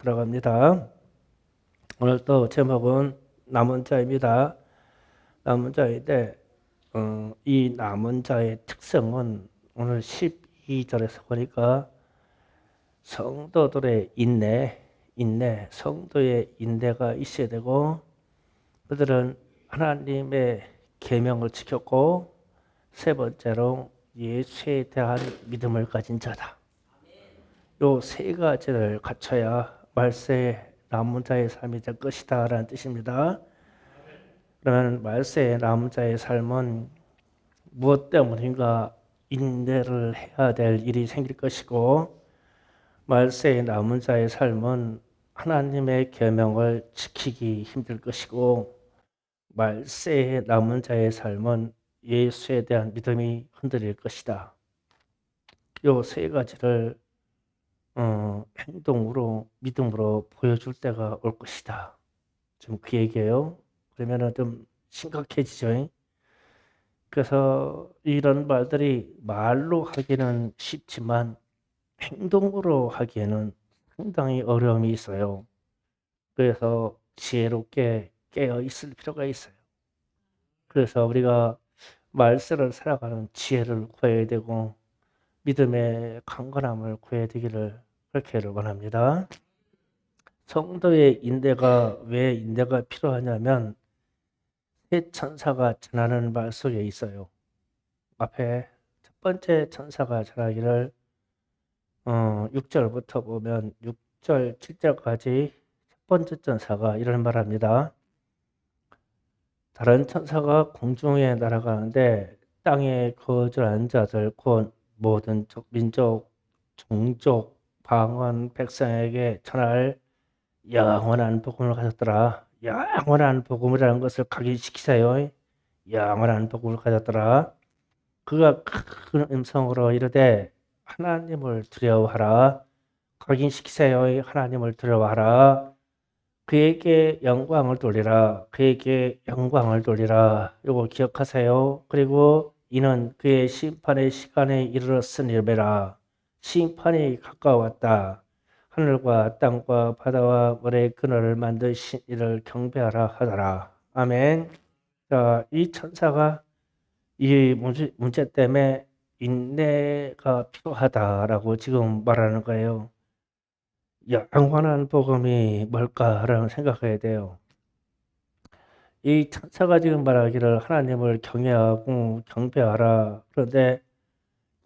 들어갑니다. 오늘 또 제목은 남은 자입니다. 남은 자인데 이 남은 자의 특성은 오늘 12절에서 보니까 성도들의 성도의 인내가 있어야 되고 그들은 하나님의 계명을 지켰고 세 번째로 예수에 대한 믿음을 가진 자다. 요 세 가지를 갖춰야 말세에 남은 자의 삶이 될 것이다 라는 뜻입니다. 그러면 말세에 남은 자의 삶은 무엇 때문인가 인내를 해야 될 일이 생길 것이고 말세에 남은 자의 삶은 하나님의 계명을 지키기 힘들 것이고 말세에 남은 자의 삶은 예수에 대한 믿음이 흔들릴 것이다. 요 세 가지를 행동으로 믿음으로 보여줄 때가 올 것이다. 좀 그 얘기예요. 그러면은 좀 심각해지죠. 그래서 이런 말들이 말로 하기는 쉽지만 행동으로 하기에는 상당히 어려움이 있어요. 그래서 지혜롭게 깨어 있을 필요가 있어요. 그래서 우리가 말세를 살아가는 지혜를 구해야 되고 믿음의 강건함을 구해야 되기를 그렇게 원합니다. 성도의 인내가 왜 인내가 필요하냐면 새 천사가 전하는 말 속에 있어요. 앞에 첫 번째 천사가 전하기를 6절부터 보면 6절, 7절까지 첫 번째 천사가 이런 말합니다. 다른 천사가 공중에 날아가는데 땅에 거주한 자들 곧 모든 민족, 종족, 방언, 백성에게 전할 영원한 복음을 가졌더라. 영원한 복음이라는 것을 각인시키세요. 영원한 복음을 가졌더라. 그가 큰 음성으로 이르되 하나님을 두려워하라. 각인시키세요. 하나님을 두려워하라. 그에게 영광을 돌리라. 그에게 영광을 돌리라. 이거 기억하세요. 그리고 이는 그의 심판의 시간에 이르렀으니라. 심판이 가까웠다. 하늘과 땅과 바다와 모래의 그늘을 만드신 이를 경배하라 하더라. 아멘. 자, 이 천사가 이 문제 때문에 인내가 필요하다라고 지금 말하는 거예요. 영원한 복음이 뭘까라는 생각해야 돼요. 이 천사가 지금 말하기를 하나님을 경외하고 경배하라. 그런데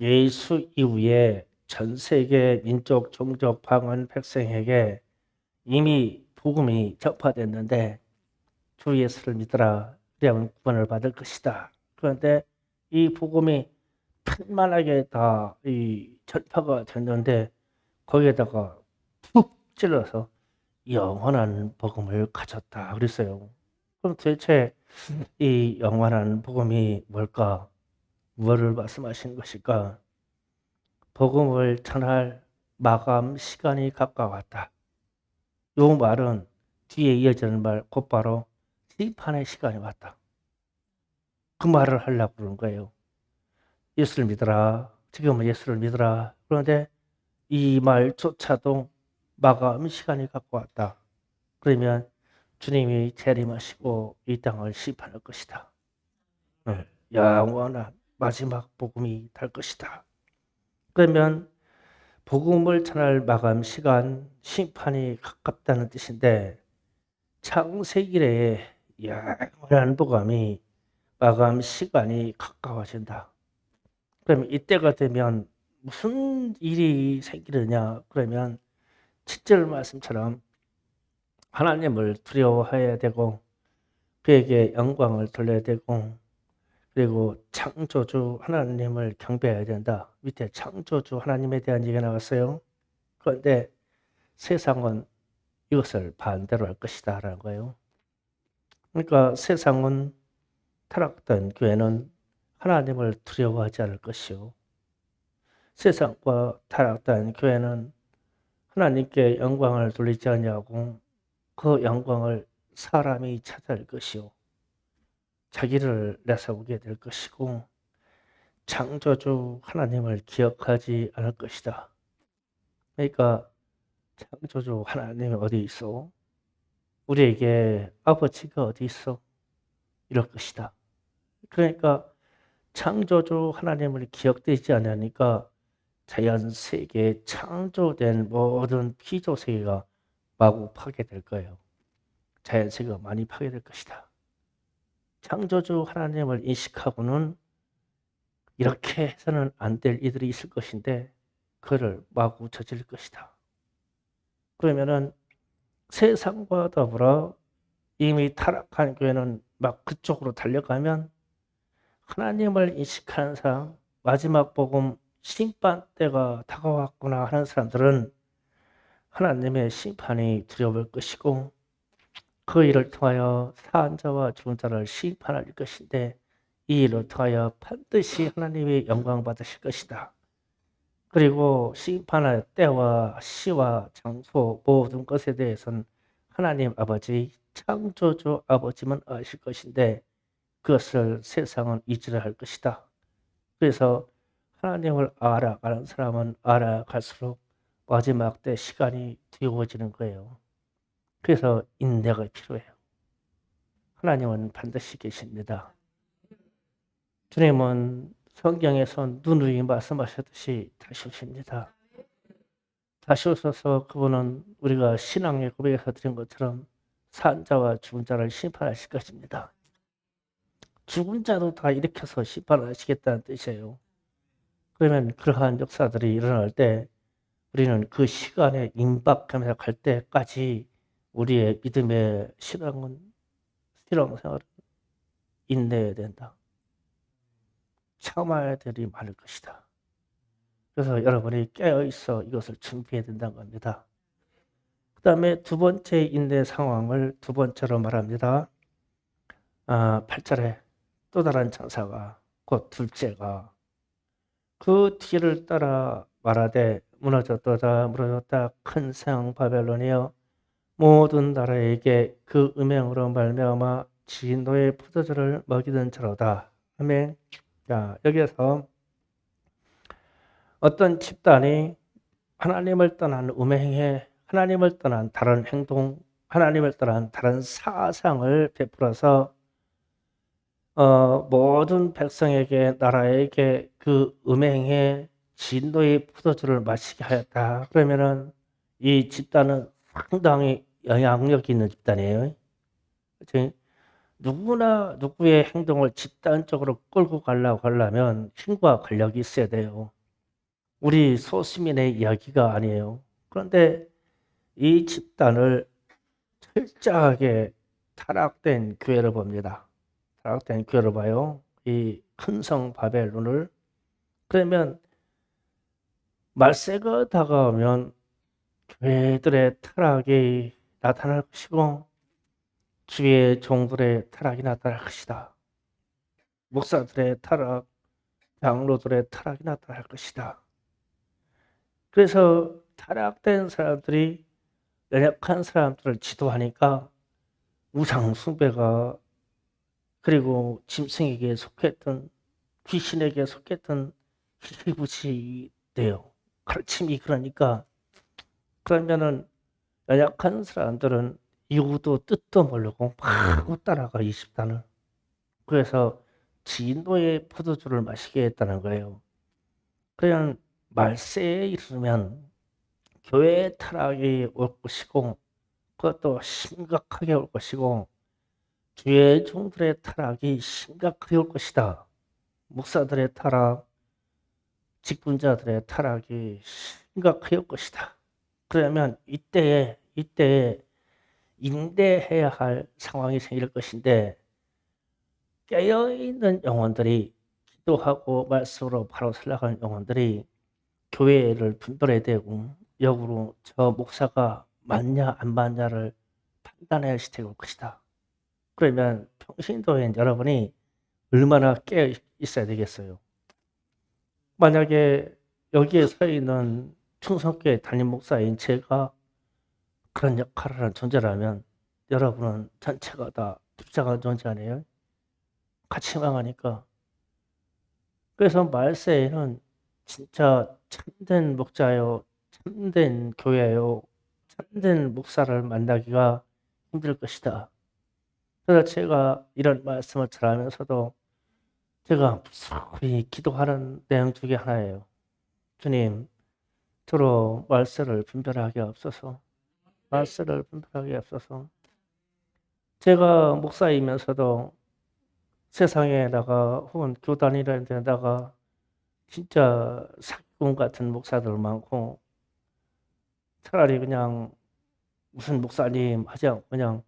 예수 이후에 전 세계 민족, 종족, 방언, 백성에게 이미 복음이 전파됐는데 주 예수를 믿으라. 그러면 구원을 받을 것이다. 그런데 이 복음이 편만하게 다 이 전파가 됐는데 거기에다가 푹 찔러서 영원한 복음을 가졌다 그랬어요. 그럼 도대체 이 영원한 복음이 뭘까? 무엇을 말씀하시는 것일까? 복음을 전할 마감 시간이 가까웠다. 이 말은 뒤에 이어지는 말 곧바로 심판의 시간이 왔다. 그 말을 하려고 그러는 거예요. 예수를 믿어라. 지금은 예수를 믿어라. 그런데 이 말조차도 마감 시간이 가까웠다. 그러면 주님이 재림하시고 이 땅을 심판할 것이다. 영원한 마지막 복음이 될 것이다. 그러면 복음을 전할 마감 시간, 심판이 가깝다는 뜻인데 창세기에 영원한 복음이 마감 시간이 가까워진다. 그러면 이때가 되면 무슨 일이 생기느냐? 그러면 7절 말씀처럼 하나님을 두려워해야 되고 그에게 영광을 돌려야 되고 그리고 창조주 하나님을 경배해야 된다. 밑에 창조주 하나님에 대한 얘기가 나왔어요. 그런데 세상은 이것을 반대로 할 것이다 라는 거예요. 그러니까 세상은 타락된 교회는 하나님을 두려워하지 않을 것이요. 세상과 타락된 교회는 하나님께 영광을 돌리지 않냐고 그 영광을 사람이 찾아낼 것이요. 자기를 내세우게 될 것이고 창조주 하나님을 기억하지 않을 것이다. 그러니까 창조주 하나님이 어디 있어? 우리에게 아버지가 어디 있어? 이럴 것이다. 그러니까 창조주 하나님을 기억되지 않으니까 자연 세계에 창조된 모든 피조 세계가 마구 파괴될 거예요. 자연 세계가 많이 파괴될 것이다. 창조주 하나님을 인식하고는 이렇게 해서는 안 될 이들이 있을 것인데 그를 마구 저질 것이다. 그러면은 세상과 더불어 이미 타락한 교회는 막 그쪽으로 달려가면 하나님을 인식하는 사람, 마지막 복음 심판 때가 다가왔구나 하는 사람들은 하나님의 심판이 두려울 것이고 그 일을 통하여 사한 자와 죽은 자를 심판할 것인데 이 일을 통하여 반드시 하나님이 영광 받으실 것이다. 그리고 심판할 때와 시와 장소 모든 것에 대해서는 하나님 아버지 창조주 아버지만 아실 것인데 그것을 세상은 잊으려 할 것이다. 그래서 하나님을 알아가는 사람은 알아갈수록 마지막 때 시간이 두려워지는 거예요. 그래서 인내가 필요해요. 하나님은 반드시 계십니다. 주님은 성경에서 누누이 말씀하셨듯이 다시 오십니다. 다시 오셔서 그분은 우리가 신앙의 고백에서 드린 것처럼 산 자와 죽은 자를 심판하실 것입니다. 죽은 자도 다 일으켜서 심판하시겠다는 뜻이에요. 그러면 그러한 역사들이 일어날 때 우리는 그 시간에 임박하면서 갈 때까지 우리의 믿음의 신앙생활을 인내해야 된다. 참아야 될 일이 많을 것이다. 그래서 여러분이 깨어있어 이것을 준비해야 된다는 겁니다. 그 다음에 두 번째 인내 상황을 두 번째로 말합니다. 8절에 또 다른 천사가 곧 둘째가 그 뒤를 따라 말하되 무너졌도다 무너졌다 큰 성 바벨론이여 모든 나라에게 그 음행으로 말미암아 진노의 포도주를 먹이던 자로다. 아멘. 자, 여기에서 어떤 집단이 하나님을 떠난 음행에 하나님을 떠난 다른 행동, 하나님을 떠난 다른 사상을 베풀어서 모든 백성에게 나라에게 그 음행의 진노의 포도주를 마시게 하였다. 그러면은 이 집단은 상당히 영향력 있는 집단이에요. 그치? 누구나 누구의 행동을 집단적으로 끌고 가려고 하려면 힘과 권력이 있어야 돼요. 우리 소수민의 이야기가 아니에요. 그런데 이 집단을 철저하게 타락된 교회를 봅니다. 타락된 교회를 봐요. 이 큰 성 바벨론을. 그러면 말세가 다가오면 교회들의 타락이 나타날 것이고 주의 종들의 타락이 나타날 것이다. 목사들의 타락, 장로들의 타락이 나타날 것이다. 그래서 타락된 사람들이 연약한 사람들을 지도하니까 우상 숭배가 그리고 짐승에게 속했던 귀신에게 속했던 희부지 돼요. 가르침이 그러니까 그러면은 연약한 사람들은 이유도 뜻도 모르고 막 따라가 이 집단을. 그래서 진노의 포도주를 마시게 했다는 거예요. 그냥 말세에 이르면 교회의 타락이 올 것이고 그것도 심각하게 올 것이고 주의 종들의 타락이 심각하게 올 것이다. 목사들의 타락, 직분자들의 타락이 심각하게 올 것이다. 그러면 이때에 인내해야 할 상황이 생길 것인데 깨어있는 영혼들이 기도하고 말씀으로 바로 살아가는 영혼들이 교회를 분별해야 되고 역으로 저 목사가 맞냐 안 맞냐를 판단해야 할 시대가 올 것이다. 그러면 평신도인 여러분이 얼마나 깨어 있어야 되겠어요. 만약에 여기에 서 있는 충성교회 담임 목사인 제가 그런 역할을 하는 존재라면 여러분은 전체가 다 불쌍한 존재 아니에요? 같이 망하니까. 그래서 말세에는 진짜 참된 목자요, 참된 교회요, 참된 목사를 만나기가 힘들 것이다. 그래서 제가 이런 말씀을 전하면서도 제가 무수히 기도하는 내용 중에 하나예요. 주님, 주로 말세를 분별하게 없어서, 말세를 분별하게 없어서. 제가 목사이면서도 세상에 나가 혹은 교단이라는 데 나가 진짜 사기꾼 같은 목사들 많고, 차라리 그냥 무슨 목사님 하지 않고 그냥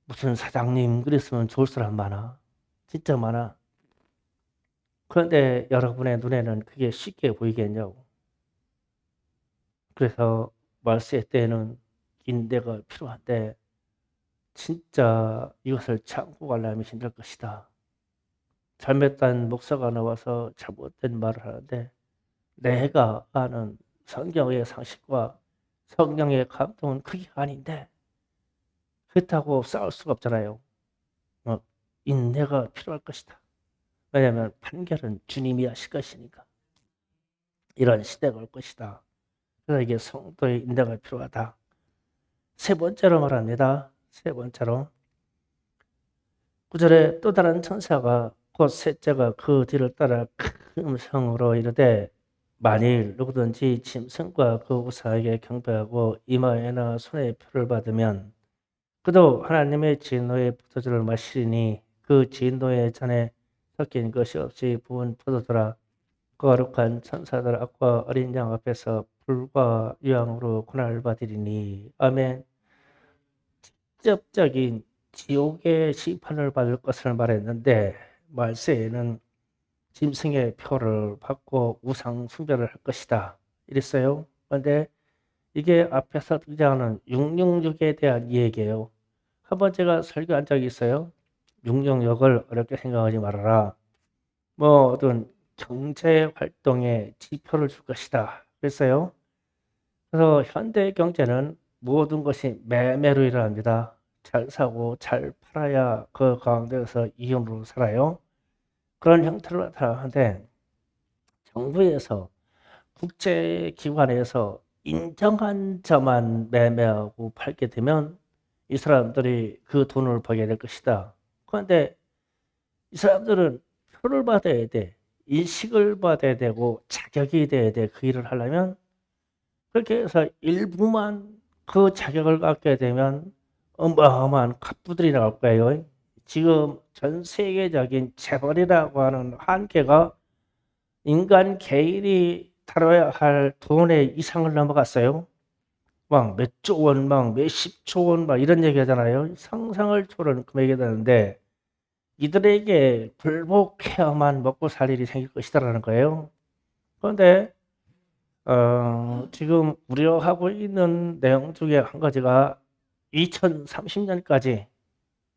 무슨 사장님 그랬으면 좋을 사람 많아. 진짜 많아. 그런데 여러분의 눈에는 그게 쉽게 보이겠냐고. 그래서 말세 때는 인내가 필요한데 진짜 이것을 참고 가려면 힘들 것이다. 잘못된 목사가 나와서 잘못된 말을 하는데 내가 아는 성경의 상식과 성령의 감동은 그게 아닌데 그렇다고 싸울 수가 없잖아요. 인내가 필요할 것이다. 왜냐하면 판결은 주님이 하실 것이니까. 이런 시대가 올 것이다. 그래서 이게 성도의 인내가 필요하다. 세 번째로 말합니다. 세 번째로 9절에 또 다른 천사가 곧 셋째가 그 뒤를 따라 큰 음성으로 이르되 만일 누구든지 짐승과 그 우상에게 경배하고 이마에나 손에 표를 받으면 그도 하나님의 진노의 포도주를 마시리니 그 진노의 잔에 섞인 것이 없이 부은 포도주라. 거룩한 천사들 앞과 어린 양 앞에서 불과 유황으로 고난을 받으리니. 아멘. 직접적인 지옥의 심판을 받을 것을 말했는데 말세에는 짐승의 표를 받고 우상 숭배를 할 것이다. 이랬어요. 그런데 이게 앞에서 등장하는 666에 대한 이야기예요. 한번 제가 설교한 적이 있어요. 666을 어렵게 생각하지 말아라. 어떤 경제 활동에 지표를 줄 것이다. 그랬어요. 그래서 현대 경제는 모든 것이 매매로 일어납니다. 잘 사고 잘 팔아야 그 가운데서 이윤으로 살아요. 그런 형태로 나타나는데 정부에서 국제기관에서 인정한 자만 매매하고 팔게 되면 이 사람들이 그 돈을 벌게 될 것이다. 그런데 이 사람들은 표를 받아야 돼. 인식을 받아야 되고 자격이 돼야 돼. 그 일을 하려면. 그렇게 해서 일부만 그 자격을 갖게 되면 어마어마한 갑부들이 나올 거예요. 지금 전 세계적인 재벌이라고 하는 한계가 인간 개인이 다뤄야 할 돈의 이상을 넘어갔어요. 막 몇 조 원, 막 몇십 조 원, 막 이런 얘기 하잖아요. 상상을 초월하는 금액이 되는데 이들에게 굴복해야만 먹고 살 일이 생길 것이다라는 거예요. 그런데 지금 우려하고 있는 내용 중에 한 가지가 2030년까지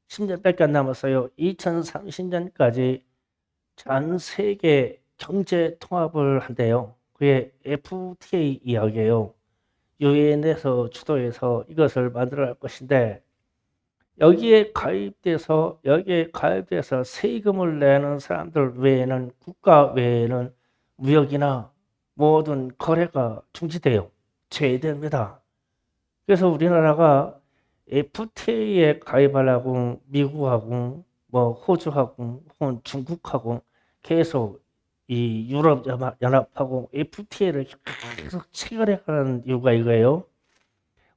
10년밖에 안 남았어요. 2030년까지 전 세계 경제 통합을 한대요. 그게 FTA 이야기예요. 유엔에서 주도해서 이것을 만들어 갈 것인데 여기에 가입돼서 세금을 내는 사람들 외에는 국가 외에는 무역이나 모든 거래가 중지돼요. 제외됩니다. 그래서 우리나라가 FTA에 가입하려고 미국하고 호주하고 혹은 중국하고 계속 이 유럽 연합하고 FTA를 계속 체결해가는 이유가 이거예요.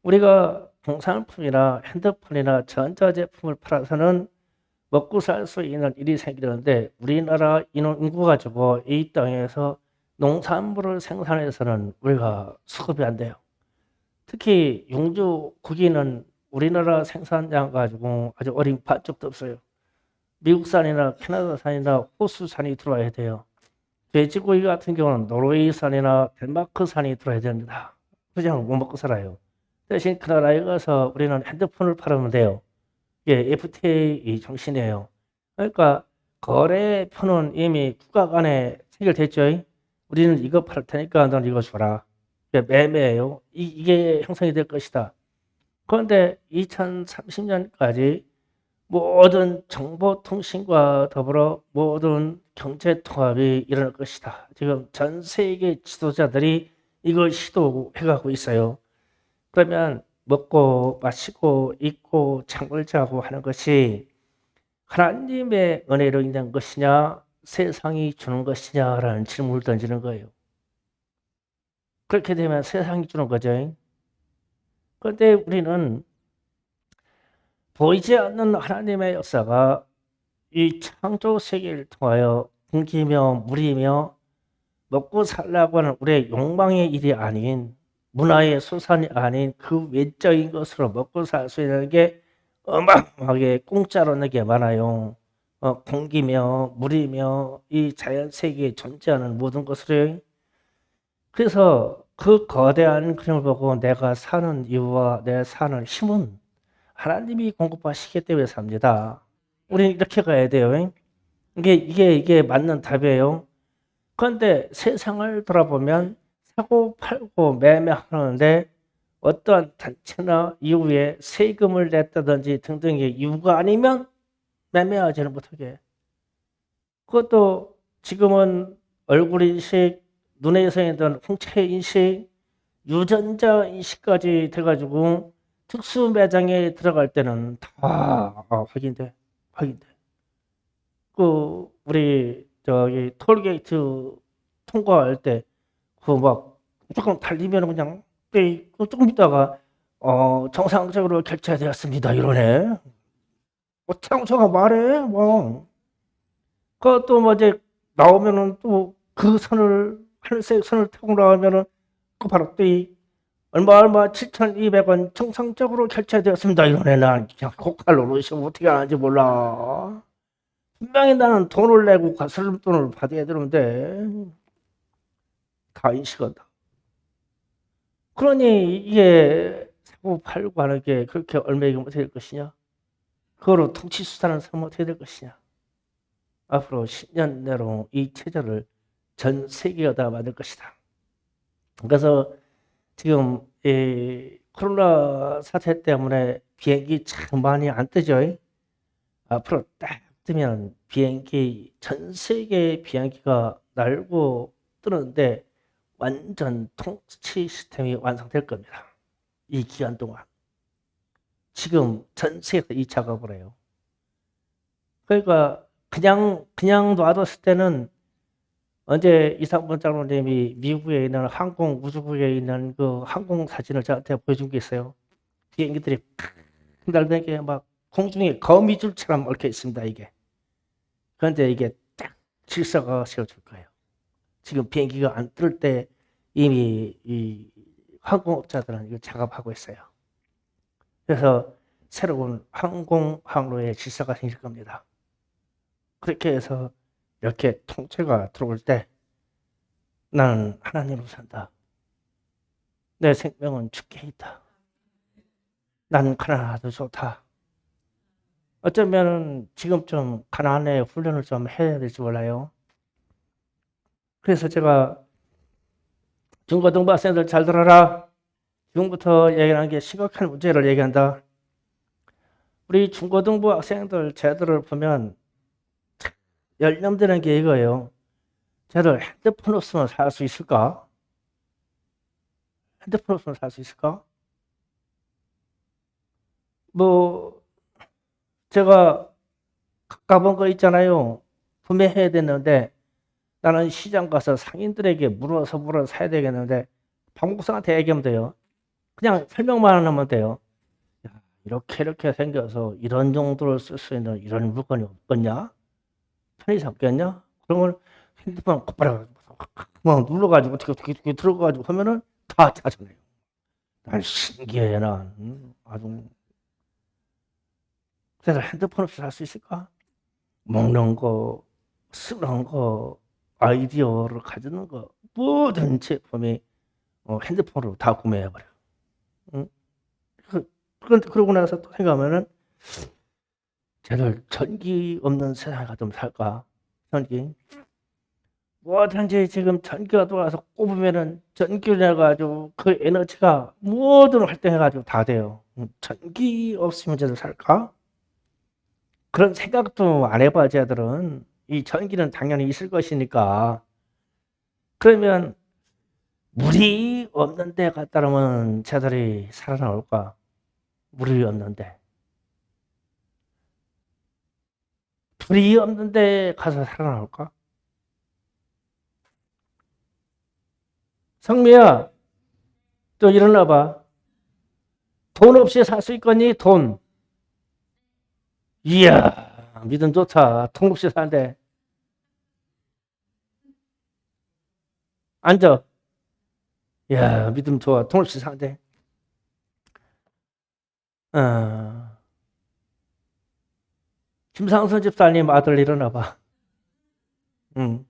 우리가 공산품이나 핸드폰이나 전자제품을 팔아서는 먹고 살 수 있는 일이 생기는데 우리나라 인구 가지고 이 땅에서 농산물을 생산해서는 우리가 수급이 안 돼요. 특히 용주 고기는 우리나라 생산량 가지고 아주 어린 반쪽도 없어요. 미국산이나 캐나다산이나 호수산이 들어와야 돼요. 돼지고기 같은 경우는 노르웨이산이나 덴마크산이 들어와야 됩니다. 그냥 못 먹고 살아요. 대신 그 나라에 가서 우리는 핸드폰을 팔으면 돼요. 이게 FTA 정신이에요. 그러니까 거래표는 이미 국가 간에 체결됐죠. 우리는 이거 팔 테니까 넌 이거 줘라. 매매예요. 이게 형성이 될 것이다. 그런데 2030년까지 모든 정보통신과 더불어 모든 경제통합이 일어날 것이다. 지금 전 세계 지도자들이 이걸 시도해가고 있어요. 그러면 먹고 마시고 입고 잠을 자고 하는 것이 하나님의 은혜로 인한 것이냐 세상이 주는 것이냐라는 질문을 던지는 거예요. 그렇게 되면 세상이 주는 거죠. 그런데 우리는 보이지 않는 하나님의 역사가 이 창조 세계를 통하여 공기며 물이며 먹고 살라고 하는 우리의 욕망의 일이 아닌 문화의 수산이 아닌 그 외적인 것으로 먹고 살 수 있는 게 어마어마하게 공짜로 있는 게 많아요. 공기며 물이며 이 자연 세계에 존재하는 모든 것을요. 그래서 그 거대한 그림을 보고 내가 사는 이유와 내 사는 힘은 하나님이 공급하시기 때문에 삽니다. 우리는 이렇게 가야 돼요. 이게 맞는 답이에요. 그런데 세상을 돌아보면 사고 팔고 매매하는데 어떠한 단체나 이후에 세금을 냈다든지 등등의 이유가 아니면 매매하지는 못하게. 그것도 지금은 얼굴 인식, 눈에서 있는 홍채 인식, 유전자 인식까지 돼가지고 특수 매장에 들어갈 때는 다 확인돼. 우리 저기 톨게이트 통과할 때 그 막 무조건 달리면 그냥 조금 있다가 정상적으로 결제되었습니다 이러네. 정상가 말해 뭐. 그것도 뭐 이제 나오면은 또 그 선을 하늘색 선을 타고 나오면은 그 바로 또 얼마 7,200원 정상적으로 결제되었습니다 이러네. 난 그냥 고칼로 놓으시면 어떻게 하는지 몰라. 분명히 나는 돈을 내고 가스돈을 받아야 되는데 다 인식한다. 그러니 이게 사고 팔고 하는 게 그렇게 얼마이기 어떻게 될 것이냐? 그거로 통치수단을 삼으면 어떻게 될 것이냐? 앞으로 10년 내로 이 체제를 전 세계가 다 만들 것이다. 그래서 지금 이 코로나 사태 때문에 비행기 참 많이 안 뜨죠. 앞으로 딱 뜨면 비행기 전 세계 비행기가 날고 뜨는데 완전 통치 시스템이 완성될 겁니다. 이 기간 동안. 지금 전 세계에서 이 작업을 해요. 그러니까 그냥 놔뒀을 때는 언제 이상범 장로님이 미국에 있는 항공우주국에 있는 그 항공 사진을 저한테 보여준 게 있어요. 비행기들이 날되게 막 공중에 거미줄처럼 얽혀 있습니다, 이게. 그런데 이게 딱 질서가 세워질 거예요. 지금 비행기가 안 뜰 때 이미 이 항공업자들은 이거 작업하고 있어요. 그래서 새로운 항로의 질서가 생길 겁니다. 그렇게 해서 이렇게 통째가 들어올 때 나는 하나님으로 산다. 내 생명은 주께 있다. 나는 가난하도 좋다. 어쩌면 지금 좀 가난의 훈련을 좀 해야 될지 몰라요. 그래서 제가 중고등부 학생들 잘 들어라. 지금부터 얘기하는 게 심각한 문제를 얘기한다. 우리 중고등부 학생들 쟤들을 보면 열념되는 게 이거예요. 쟤들 핸드폰 없으면 살 수 있을까? 핸드폰 없으면 살 수 있을까? 뭐 제가 가본 거 있잖아요. 구매해야 되는데 나는 시장 가서 상인들에게 물어서 사야 되겠는데 방목사한테 얘기하면 돼요. 그냥 설명만 하면 돼요. 야, 이렇게 생겨서 이런 정도를 쓸 수 있는 이런 물건이 없겠냐? 편의점 없겠냐? 그러면 핸드폰 곧바로 막 눌러가지고 어떻게 들어가가지고 하면은 다 찾아내요. 난 신기해 난. 아주. 그래서 핸드폰 없이 살 수 있을까? 먹는 거, 쓰는 거, 아이디어를 가지는 거 모든 제품이 핸드폰으로 다 구매해버려. 응? 그러고 나서 또 생각하면은 쟤들 전기 없는 세상에 좀 살까? 전기. 뭐든지 지금 전기가 돌아와서 꼽으면은 전기를 내가지고 그 에너지가 모든 활동해가지고 다 돼요. 전기 없으면 쟤들 살까? 그런 생각도 안 해봐, 쟤들은. 이 전기는 당연히 있을 것이니까. 그러면 물이 없는 데 갔다 오면 쟤들이 살아나올까? 물이 없는데. 불이 없는데 가서 살아나올까? 성미야, 또 일어나봐. 돈 없이 살 수 있겠니? 돈. 이야, 믿음 좋다. 돈 없이 산대. 앉아. 이야, 믿음 좋아. 돈 없이 산대. 어. 김상선 집사님 아들 일어나봐. 응.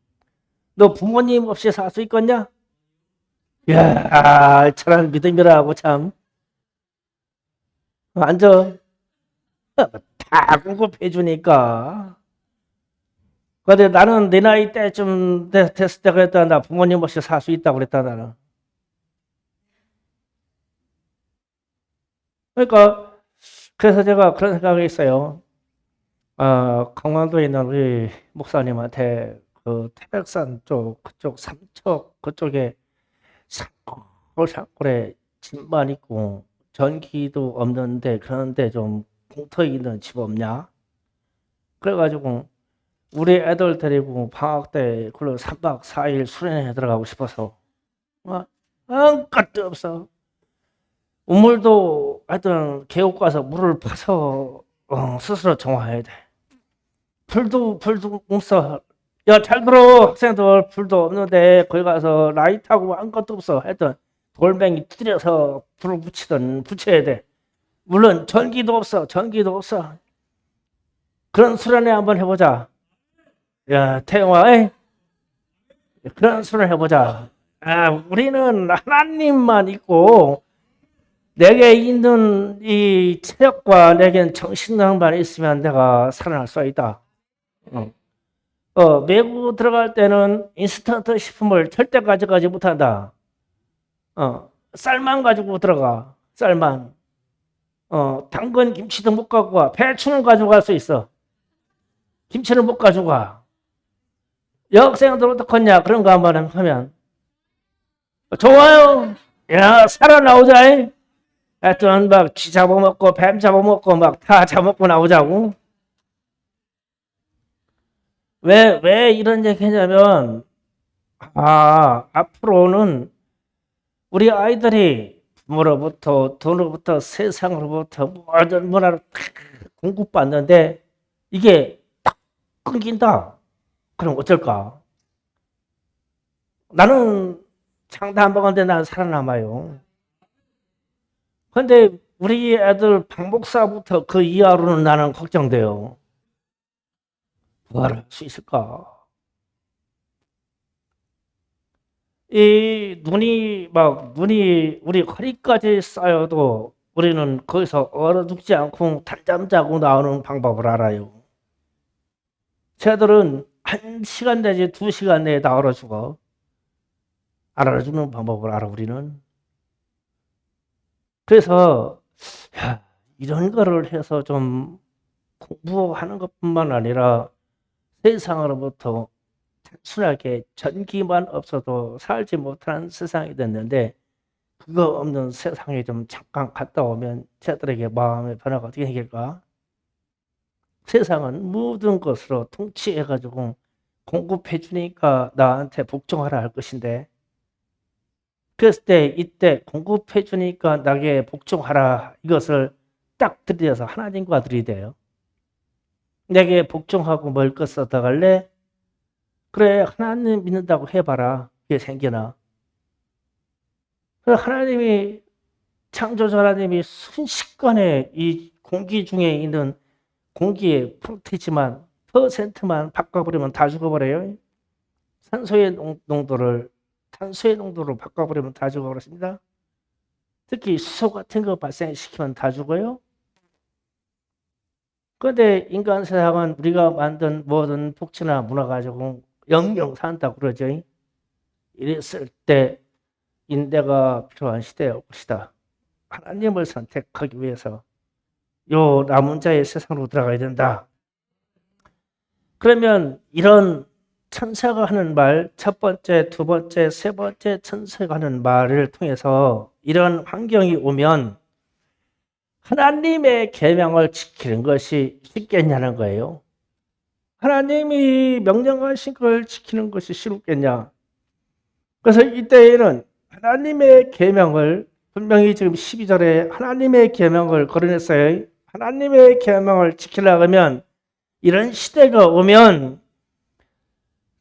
너 부모님 없이 살 수 있겠냐? 이야, 저런 믿음이라고 참. 앉아. 다 공급해 주니까. 근데 나는 내 나이 때쯤 됐을 때 그랬다. 나 부모님 없이 살 수 있다고 그랬다, 나는. 그러니까, 그래서 제가 그런 생각이 있어요. 강원도에 있는 우리 목사님한테 그 태백산 쪽, 그쪽 삼척, 그쪽에 산골에 집만 있고 전기도 없는데 그런데 좀 공터에 있는 집 없냐? 그래가지고 우리 애들 데리고 방학 때 그걸로 3박 4일 수련회 들어가고 싶어서 아무것도 없어. 우물도 하여튼 계곡 가서 물을 파서 스스로 정화해야 돼. 불도 없어. 야, 잘 들어. 학생들 불도 없는데 거기 가서 라이트하고 아무것도 없어. 하여튼 돌멩이 뚫려서 불을 붙여야 돼. 물론 전기도 없어. 그런 수련회 한번 해보자. 야, 태영아, 에이? 그런 수련회 해보자. 우리는 하나님만 있고 내게 있는 이 체력과 내겐 정신력만 있으면 내가 살아날 수 있다. 외국 들어갈 때는 인스턴트 식품을 절대 가져가지 못한다. 쌀만 가지고 들어가. 쌀만. 당근 김치도 못 갖고 와. 배추는 가져갈 수 있어. 김치는 못 가지고 와. 여학생들 어떡하냐 그런 거 한번 하면 좋아요. 야, 살아나오자. 하여튼 막 쥐 잡아먹고 뱀 잡아먹고 막 다 잡아먹고 나오자고. 왜 이런 얘기 했냐면 앞으로는 우리 아이들이 부모로부터 돈으로부터 세상으로부터 모든 문화를 공급받는데 이게 딱 끊긴다. 그럼 어쩔까? 나는 장담 안 먹었는데 나는 살아남아요. 근데 우리 애들 박목사부터 그 이하로는 나는 걱정돼요. 부활할 수 있을까? 이 눈이 우리 허리까지 쌓여도 우리는 거기서 얼어 죽지 않고 단잠 자고 나오는 방법을 알아요. 쟤들은 1시간 내지 2시간 내에 다 얼어 죽어. 알아주는 방법을 알아 우리는. 그래서 이런 거를 해서 좀 공부하는 것뿐만 아니라 세상으로부터 단순하게 전기만 없어도 살지 못하는 세상이 됐는데 그거 없는 세상에 좀 잠깐 갔다 오면 저들에게 마음의 변화가 어떻게 생길까? 세상은 모든 것으로 통치해가지고 공급해 주니까 나한테 복종하라 할 것인데 그랬을 때 이때 공급해 주니까 나에게 복종하라 이것을 딱 들이대서 하나님과 들이대요. 내게 복종하고 뭘 것 써다갈래? 그래 하나님 믿는다고 해봐라. 그게 생겨나. 하나님이 창조주 하나님이 순식간에 이 공기 중에 있는 공기의 프로테지만 퍼센트만 바꿔버리면 다 죽어버려요. 산소의 농도를 탄소의 농도로 바꿔버리면 다 죽어버렸습니다. 특히 수소 같은 거 발생시키면 다 죽어요. 그런데 인간 세상은 우리가 만든 모든 복지나 문화 가지고 영영 산다고 그러죠. 이랬을 때 인대가 필요한 시대에 올 것이다. 하나님을 선택하기 위해서 요 남은 자의 세상으로 들어가야 된다. 그러면 이런 천사가 하는 말, 첫 번째, 두 번째, 세 번째 천사가 하는 말을 통해서 이런 환경이 오면 하나님의 계명을 지키는 것이 쉽겠냐는 거예요. 하나님이 명령하신 걸 지키는 것이 쉽겠냐. 그래서 이때에는 하나님의 계명을 분명히 지금 12절에 하나님의 계명을 거론했어요. 하나님의 계명을 지키려고 하면 이런 시대가 오면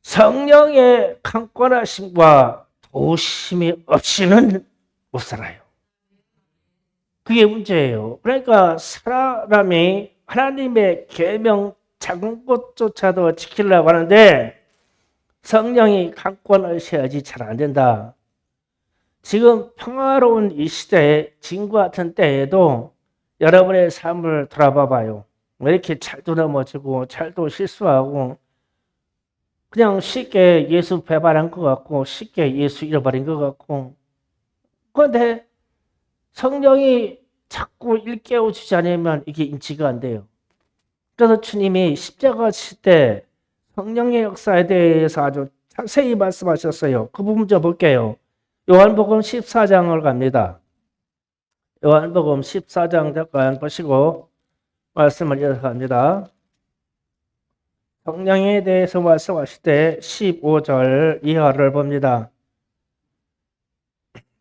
성령의 강권하심과 도우심이 없이는 못 살아요. 그게 문제예요. 그러니까 사람이 하나님의 계명 작은 것조차도 지키려고 하는데 성령이 강권하셔야지 잘 안 된다. 지금 평화로운 이 시대에 지금과 같은 때에도 여러분의 삶을 돌아봐 봐요. 왜 이렇게 잘도 넘어지고 잘도 실수하고 그냥 쉽게 예수 배반한 것 같고 쉽게 예수 잃어버린 것 같고 그런데 성령이 자꾸 일깨워 주지 않으면 이게 인지가 안 돼요. 그래서 주님이 십자가 칠 때 성령의 역사에 대해서 아주 자세히 말씀하셨어요. 그 부분 좀 볼게요. 요한복음 14장을 갑니다. 요한복음 14장 잠깐 보시고 말씀을 이어서 갑니다. 성령에 대해서 말씀하실 때 15절 이하를 봅니다.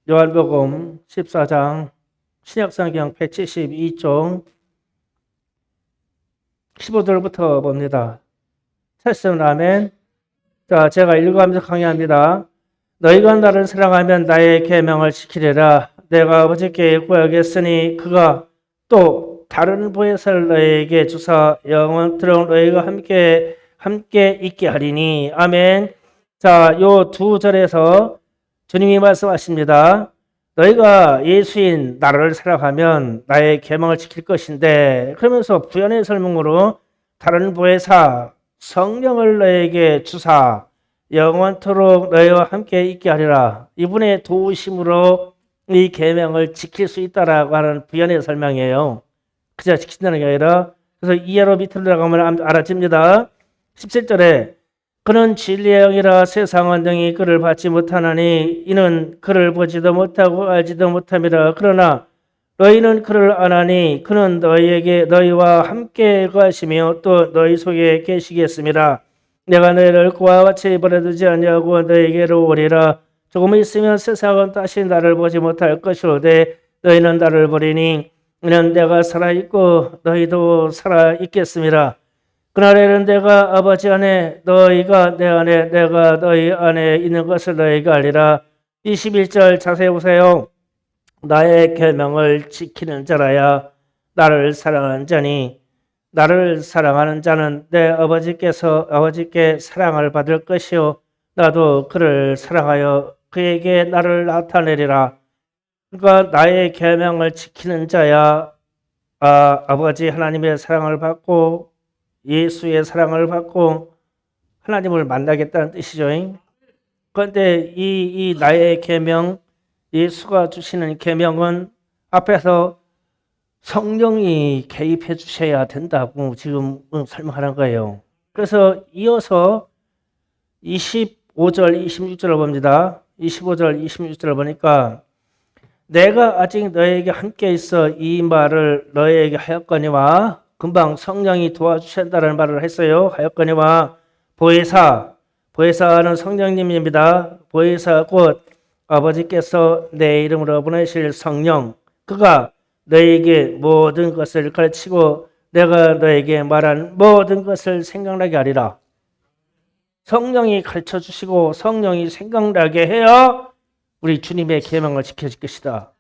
요한복음 14장 신약성경 172쪽 15절부터 봅니다. 찾으면 아멘. 자, 제가 읽어가면서 강의합니다. 너희가 나를 사랑하면 나의 계명을 지키리라. 내가 아버지께 구하겠으니 그가 또 다른 보혜사를 너희에게 주사 영원토록 너희가 함께 있게 하리니. 아멘. 자, 요 두 절에서 주님이 말씀하십니다. 너희가 예수인 나를 사랑하면 나의 계명을 지킬 것인데 그러면서 부연의 설명으로 다른 보혜사 성령을 너에게 주사 영원토록 너희와 함께 있게 하리라. 이분의 도우심으로 이 계명을 지킬 수 있다라고 하는 부연의 설명이에요. 그저 지킨다는 게 아니라 그래서 이해로 밑으로 들어가면 알아집니다. 17절에 그는 진리의 영이라 세상은 능히 그를 받지 못하나니 이는 그를 보지도 못하고 알지도 못함이라. 그러나 너희는 그를 아나니 그는 너희와 함께 거하시며 또 너희 속에 계시겠습니다. 내가 너희를 그와 같이 버려두지 아니하고 너희에게로 오리라. 조금 있으면 세상은 다시 나를 보지 못할 것이로되 너희는 나를 보리니 이는 내가 살아있고 너희도 살아있겠습니다. 그날에는 내가 아버지 안에 너희가 내 안에 내가 너희 안에 있는 것을 너희가 알리라. 21절 자세히 보세요. 나의 계명을 지키는 자라야 나를 사랑하는 자니 나를 사랑하는 자는 내 아버지께 사랑을 받을 것이요 나도 그를 사랑하여 그에게 나를 나타내리라. 그러니까 나의 계명을 지키는 자야 아버지 하나님의 사랑을 받고 예수의 사랑을 받고 하나님을 만나겠다는 뜻이죠. 그런데 이 나의 계명, 예수가 주시는 계명은 앞에서 성령이 개입해 주셔야 된다고 지금 설명하는 거예요. 그래서 이어서 25절, 26절을 봅니다. 25절, 26절을 보니까 내가 아직 너에게 함께 있어 이 말을 너에게 하였거니와 금방 성령이 도와주신다는 말을 했어요. 하였거니와 보혜사는 성령님입니다. 보혜사 곧 아버지께서 내 이름으로 보내실 성령 그가 너에게 모든 것을 가르치고 내가 너에게 말한 모든 것을 생각나게 하리라. 성령이 가르쳐 주시고 성령이 생각나게 해야 우리 주님의 계명을 지켜질 것이다.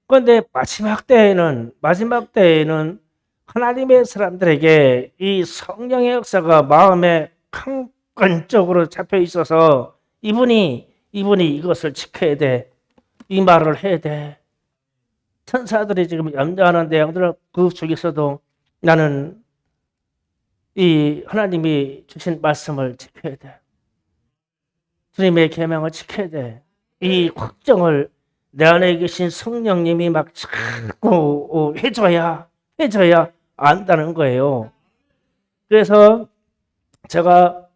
그런데 마지막 때에는 하나님의 사람들에게 이 성령의 역사가 마음에 강건적으로 잡혀 있어서 이분이 이것을 지켜야 돼. 이 말을 해야 돼. 천사들이 지금 염려하는 내용들은 그 속에서도 나는 이 하나님이 주신 말씀을 지켜야 돼. 주님의 계명을 지켜야 돼. 이 확정을 내 안에 계신 성령님이 막 자꾸 해줘야 안다는 거예요. 그래서 제가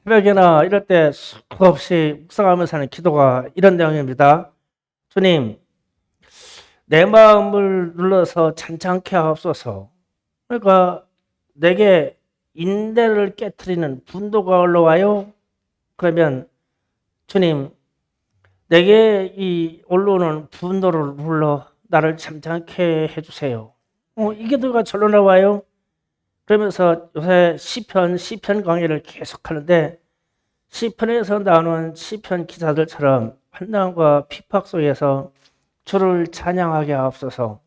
새벽이나 이럴 때 수없이 묵상하면서 하는 기도가 이런 내용입니다. 주님, 내 마음을 눌러서 찬찬케 하옵소서. 그러니까 내게 인내를 깨트리는 분노가 올라와요. 그러면 주님, 내게 이 올라오는 분노를 눌러 나를 잠잠케 해주세요. 이게 누가 절로 나와요. 그러면서 요새 시편 강의를 계속 하는데 시편에서 나오는 시편 기사들처럼 환난과 핍박 속에서 주를 찬양하게 하옵소서.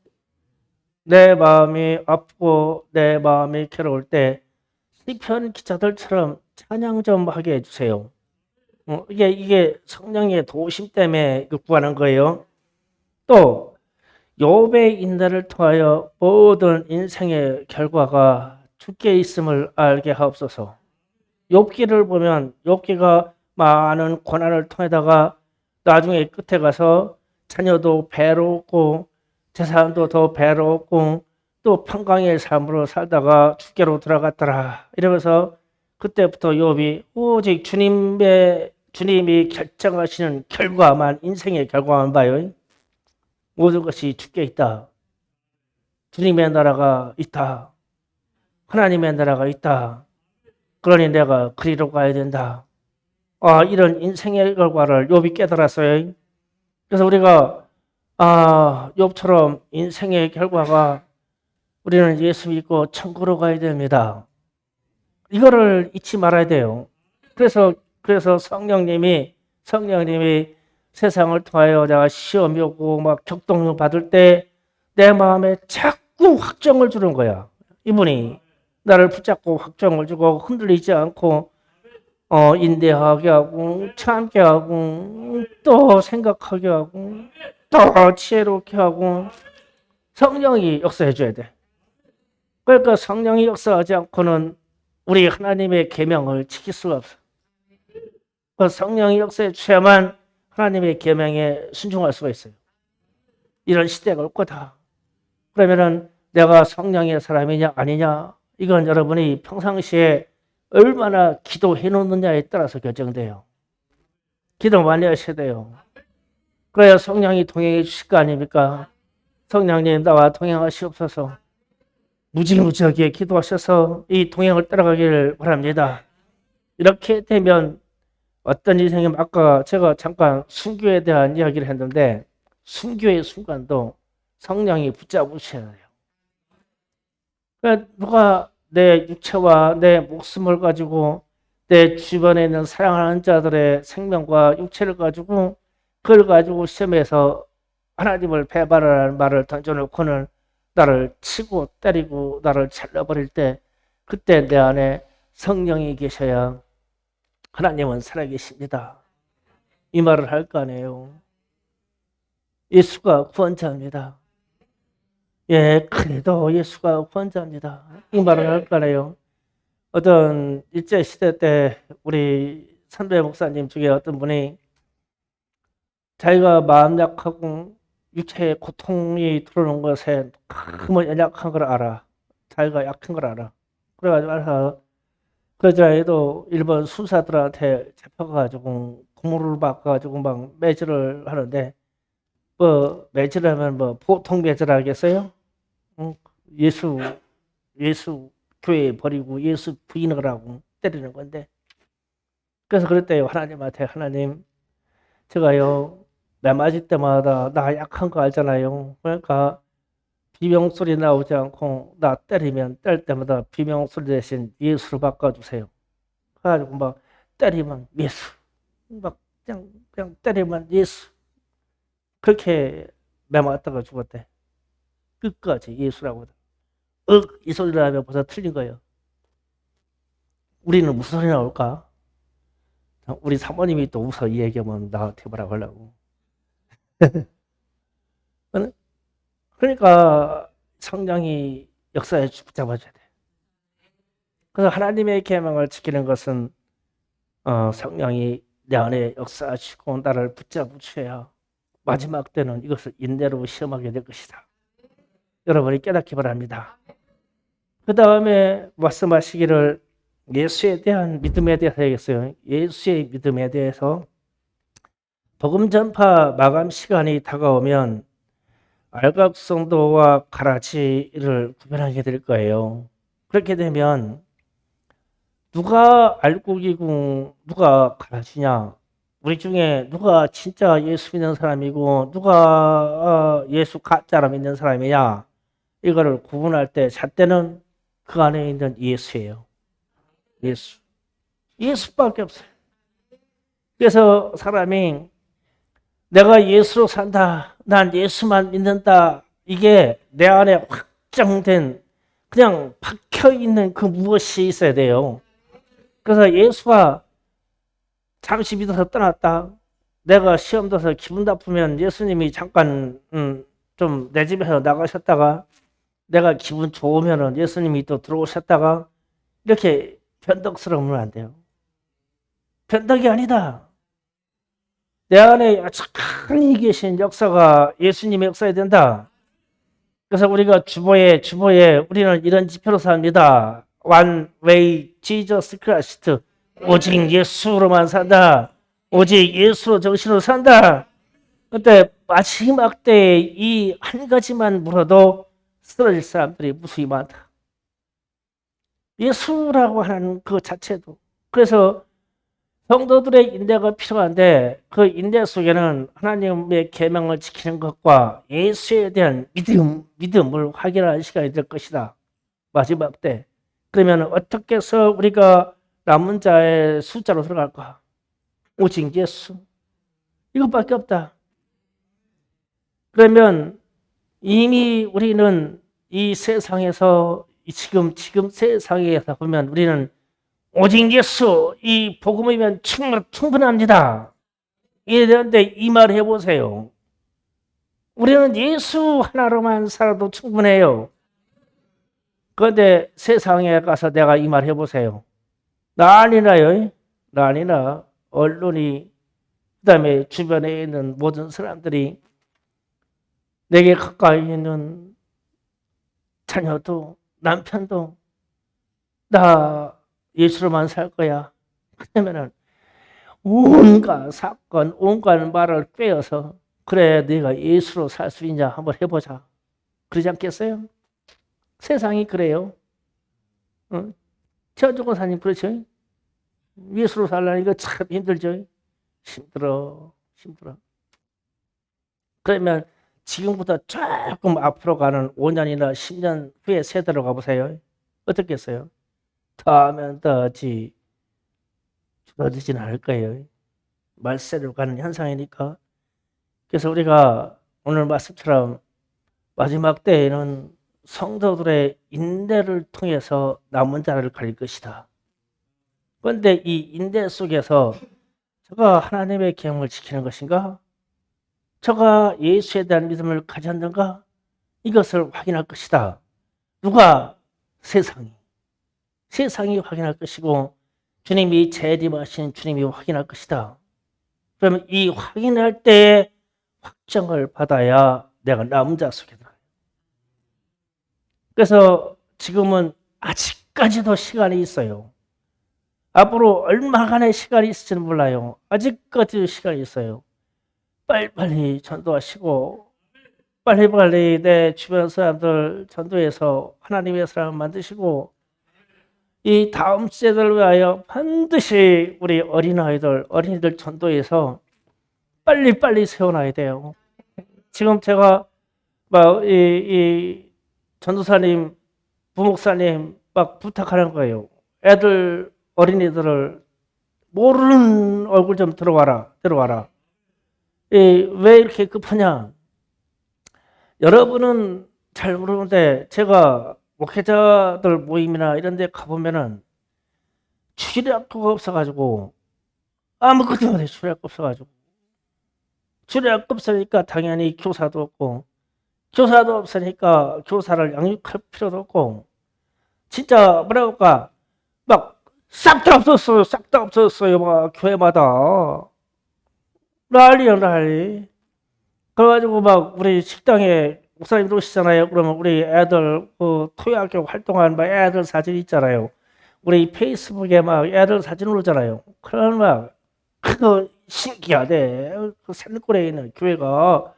내 마음이 아프고 내 마음이 괴로울 때 시편 기자들처럼 찬양 좀 하게 해주세요. 이게 성령의 도우심 때문에 구하는 거예요. 또 욥의 인내를 통하여 모든 인생의 결과가 주께 있음을 알게 하옵소서. 욥기를 보면 욥기가 많은 고난을 통해다가 나중에 끝에 가서 자녀도 배로웠고 재산도 더 배로웠고 또 평강의 삶으로 살다가 주께로 들어갔더라 이러면서 그때부터 욥이 오직 주님이 결정하시는 결과만 인생의 결과만 봐요. 모든 것이 주께 있다. 주님의 나라가 있다. 하나님의 나라가 있다. 그러니 내가 그리로 가야 된다. 이런 인생의 결과를 욥이 깨달았어요. 그래서 우리가 욥처럼 인생의 결과가 우리는 예수 믿고 천국으로 가야 됩니다. 이거를 잊지 말아야 돼요. 그래서 성령님이 세상을 통하여 내가 시험이 오고 막 격동을 받을 때 내 마음에 자꾸 확정을 주는 거야. 이분이 나를 붙잡고 확정을 주고 흔들리지 않고 인내하게 하고 참게 하고 또 생각하게 하고 또 지혜롭게 하고 성령이 역사해 줘야 돼. 그러니까 성령이 역사하지 않고는 우리 하나님의 계명을 지킬 수가 없어. 그 성령이 역사해 주셔야만 하나님의 계명에 순종할 수가 있어요. 이런 시대가 올 거다. 그러면은 내가 성령의 사람이냐 아니냐 이건 여러분이 평상시에 얼마나 기도해 놓느냐에 따라서 결정돼요. 기도 많이 하셔야 돼요. 그래야 성령이 동행해 주실 거 아닙니까? 성령님 나와 동행하시옵소서. 무지무지하게 기도하셔서 이 동행을 따라가기를 바랍니다. 이렇게 되면 어떤 인생이 아까 제가 잠깐 순교에 대한 이야기를 했는데 순교의 순간도 성령이 붙잡으셔야 돼요. 그러니까 누가 내 육체와 내 목숨을 가지고 내 주변에 있는 사랑하는 자들의 생명과 육체를 가지고 그걸 가지고 시험에서 하나님을 배반하라는 말을 던져놓고는 나를 치고 때리고 나를 잘라버릴 때 그때 내 안에 성령이 계셔야 하나님은 살아계십니다. 이 말을 할 거 아니에요. 예수가 구원자입니다. 예, 그래도 예수가 구원자입니다. 이 말을 할 거네요. 어떤 일제시대 때 우리 선배 목사님 중에 어떤 분이 자기가 마음 약하고 육체에 고통이 들어오는 것에 너무 연약한 걸 알아. 자기가 약한 걸 알아. 그래가지고 그전에도 일본 순사들한테 잡혀가지고 고무를 바꿔가지고 막 매질을 하는데 뭐 매질을 하면 뭐 보통 매질 하겠어요? 예수 교회 버리고 예수 부인을 하고 때리는 건데 그래서 그랬대요. 하나님한테 하나님 제가요 매 맞을 때마다 나 약한 거 알잖아요. 그러니까 비명소리 나오지 않고 나 때리면 뗄 때마다 비명소리 대신 예수로 바꿔주세요. 그래가지고 막 때리면 예수 막 그냥 때리면 예수 그렇게 매 맞다가 죽었대. 끝까지 예수라고. 이 소리를 하면 벌써 틀린 거예요. 우리는 무슨 소리 나올까? 우리 사모님이 또 웃어 이 얘기하면 나한테 뭐라고 하려고. 그러니까 성령이 역사에 붙잡아줘야 돼. 그래서 하나님의 계명을 지키는 것은 성령이 내 안에 역사하시고 나를 붙잡으셔야 마지막 때는 이것을 인내로 시험하게 될 것이다. 여러분이 깨닫기 바랍니다. 그 다음에 말씀하시기를 예수에 대한 믿음에 대해서 얘기했어요. 예수의 믿음에 대해서 복음 전파 마감 시간이 다가오면 알각성도와 가라지를 구별하게 될 거예요. 그렇게 되면 누가 알곡이고 누가 가라지냐? 우리 중에 누가 진짜 예수 믿는 사람이고 누가 예수 가짜로 믿는 사람이냐? 이거를 구분할 때 잣대는 그 안에 있는 예수예요. 예수. 예수밖에 없어요. 그래서 사람이 내가 예수로 산다. 난 예수만 믿는다. 이게 내 안에 확정된 그냥 박혀 있는 그 무엇이 있어야 돼요. 그래서 예수가 잠시 믿어서 떠났다. 내가 시험 둬서 기분 나쁘면 예수님이 잠깐 좀 내 집에서 나가셨다가 내가 기분 좋으면 예수님이 또 들어오셨다가 이렇게 변덕스러우면 안 돼요. 변덕이 아니다. 내 안에 착하니 계신 역사가 예수님의 역사야 된다. 그래서 우리가 주보에 우리는 이런 지표로 삽니다. One way Jesus Christ. 오직 예수로만 산다. 오직 예수로 정신으로 산다. 그때 마지막 때에 이 한 가지만 물어도 쓰러질 사람들이 무수히 많다. 예수라고 하는 그 자체도. 그래서 성도들의 인내가 필요한데 그 인내 속에는 하나님의 계명을 지키는 것과 예수에 대한 믿음을 확인하는 시간이 될 것이다. 마지막 때. 그러면 어떻게 해서 우리가 남은 자의 숫자로 들어갈까? 오직 예수. 이것밖에 없다. 그러면 이미 우리는 이 세상에서 지금 세상에서 보면 우리는 오직 예수 이 복음이면 충분합니다. 이런데 이 말 해보세요. 우리는 예수 하나로만 살아도 충분해요. 그런데 세상에 가서 내가 이 말 해보세요. 난리나요. 난리나. 언론이 그다음에 주변에 있는 모든 사람들이 내게 가까이 있는 자녀도 남편도 나 예수로만 살 거야. 그러면은 온갖 사건, 온갖 말을 꿰어서 그래 네가 예수로 살 수 있냐 한번 해보자. 그러지 않겠어요? 세상이 그래요. 최원종 권사님 그렇죠? 예수로 살라니까 참 힘들죠. 힘들어. 그러면 지금부터 조금 앞으로 가는 5년이나 10년 후에 세대로 가보세요. 어떻겠어요? 더하면 더하지 줄어들지는 않을 거예요. 말세로 가는 현상이니까. 그래서 우리가 오늘 말씀처럼 마지막 때에는 성도들의 인내를 통해서 남은 자를 가릴 것이다. 그런데 이 인내 속에서 저가 하나님의 계명을 지키는 것인가? 저가 예수에 대한 믿음을 가졌는가? 이것을 확인할 것이다. 누가? 세상이 확인할 것이고 주님이 재림하신 주님이 확인할 것이다. 그러면 이 확인할 때에 확정을 받아야 내가 남은 자 속에 들어가요. 그래서 지금은 아직까지도 시간이 있어요. 앞으로 얼마간의 시간이 있을지는 몰라요. 아직까지도 시간이 있어요. 빨리빨리 전도하시고 빨리빨리 내 주변 사람들 전도해서 하나님의 사람 만드시고 이 다음 세대를 위하여 반드시 우리 어린이들 전도해서 빨리빨리 세워놔야 돼요. 지금 제가 막 이 전도사님, 부목사님 막 부탁하는 거예요. 애들 어린이들을 모르는 얼굴 좀 들어와라. 왜 이렇게 급하냐? 여러분은 잘 모르는데 제가 목회자들 모임이나 이런 데 가보면은 출애학교가 없어가지고 아무것도 못해. 출애학교 없으니까 당연히 교사도 없고 교사도 없으니까 교사를 양육할 필요도 없고 진짜 뭐라고 할까 막 싹 다 없었어요. 막 교회마다 난리. 그래가지고 막 우리 식당에 목사님 오시잖아요. 그러면 우리 애들 그 토요학교 활동한 막 애들 사진 있잖아요. 우리 페이스북에 막 애들 사진 올잖아요. 그러면 막 그거 신기하대. 그 산골에 있는 교회가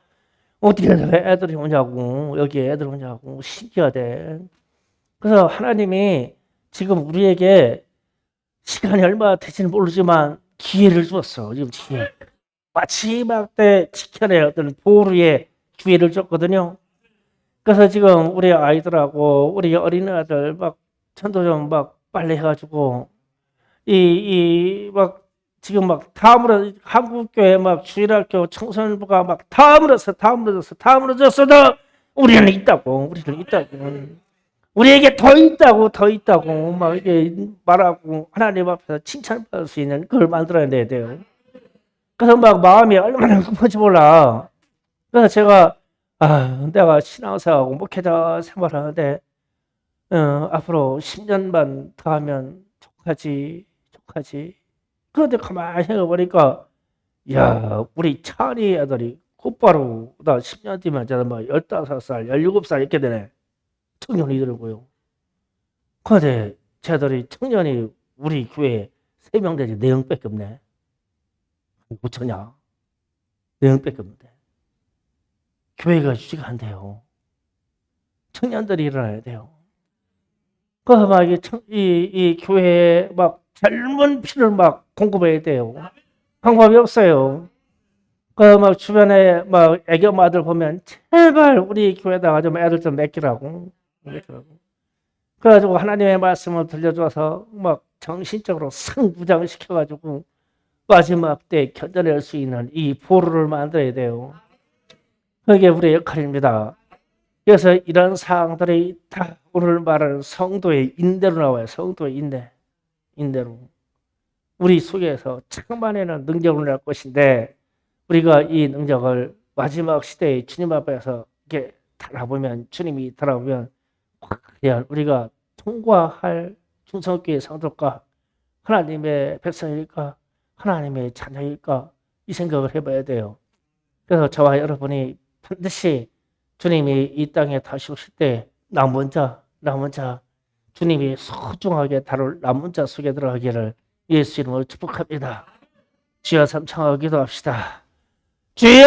어떻게 애들이 오냐고, 여기에 애들 오냐고, 신기하대. 그래서 하나님이 지금 우리에게 시간이 얼마 될지는 모르지만 기회를 주었어. 지금 기회. 마지막 때 지켜내야 어떤 보루의 기회를 줬거든요. 그래서 지금 우리 아이들하고 우리 어린아이들 막 천도좀 막 빨리 해가지고 막 지금 막 다물어 한국교회 막 주일학교 청소년부가 막 다물어졌어도 우리는 있다고 우리에게 더 있다고 막 이게 말하고 하나님 앞에서 칭찬받을 수 있는 그걸 만들어내야 돼요. 그래서 막 마음이 얼마나 급한지 몰라. 그래서 제가 내가 신앙생활하고 목회자 생활하는데 앞으로 10년만 더 하면 족하지. 그런데 가만히 생각해보니까 야 우리 차은이 애들이 곧바로 나 10년 뒤면 저는 뭐 15살, 17살 이렇게 되네. 청년이더라고요. 그런데 쟤들이 청년이 우리 교회에 3명 되지 4명밖에 없네. 어쩌냐? 4명밖에 없는데. 교회가 유지가 안 돼요. 청년들이 일어나야 돼요. 그래서 막 이 교회에 막 젊은 피를 막 공급해야 돼요. 방법이 없어요. 그 막 주변에 막 애교마들 보면 제발 우리 교회다가 좀 애들 좀 맡기라고. 그래가지고 하나님의 말씀을 들려줘서 막 정신적으로 상부장시켜가지고 마지막 때 견뎌낼 수 있는 이 보루를 만들어야 돼요. 그게 우리의 역할입니다. 그래서 이런 사항들이 다 오늘 말하는 성도의 인대로 나와요. 성도의 인대로. 우리 속에서 충만하는 능력을 낼 것인데 우리가 이 능력을 마지막 시대에 주님 앞에서 이렇게 달아보면 주님이 달아보면 과연 우리가 통과할 충성교회 상도가 하나님의 백성일까 하나님의 자녀일까 이 생각을 해봐야 돼요. 그래서 저와 여러분이 반드시 주님이 이 땅에 다시 오실 때 남은 자 주님이 소중하게 다룰 남은 자 속에 들어가기를 예수 이름으로 축복합니다. 주여 삼창하고 기도합시다. 주여